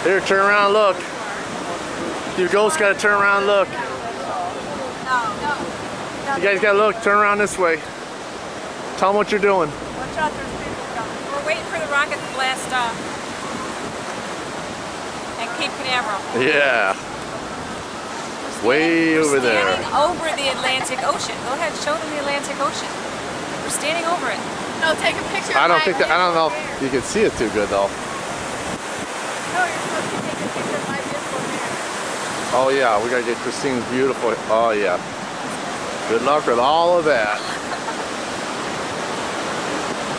Here, turn around and look. You ghost gotta turn around and look. You guys gotta look, turn around this way. Tell them what you're doing. Watch out, there's people coming. We're waiting for the rocket to blast off. And Cape Canaveral. Yeah. Way over there. We're standing over the Atlantic Ocean. Go ahead, show them the Atlantic Ocean. We're standing over it. No, take a picture. I don't know if you can see it too good though. No, you're supposed to take a picture of my beautiful hair. Oh yeah, we gotta get Christine's beautiful. Oh yeah. Good luck with all of that.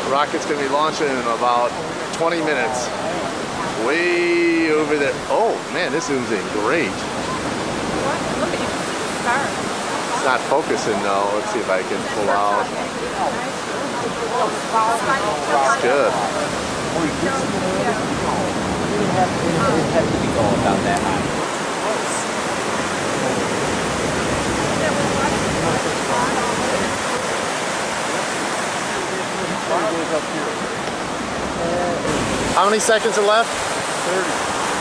The rocket's gonna be launching in about 20 minutes. Way over there. Oh man, this zooms in great. Look at you. It's not focusing though. Let's see if I can pull out. It's good. How many seconds are left?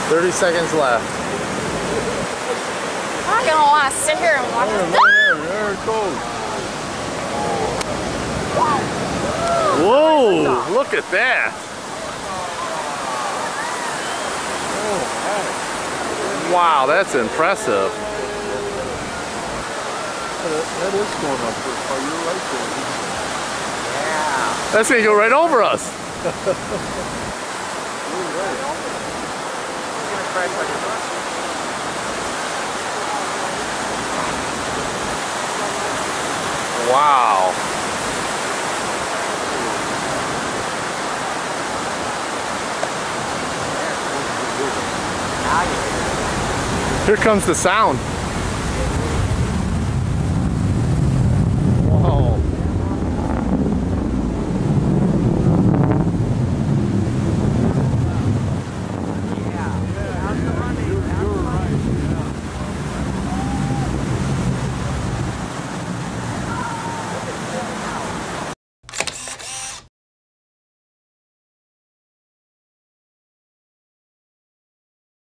30 seconds left. I'm gonna want to sit here and watch it. There it goes. Whoa, look at that. Wow, that's impressive. That is going up there. Oh, you're right there. Yeah. That's gonna go right over us. You're right. Wow. Here comes the sound.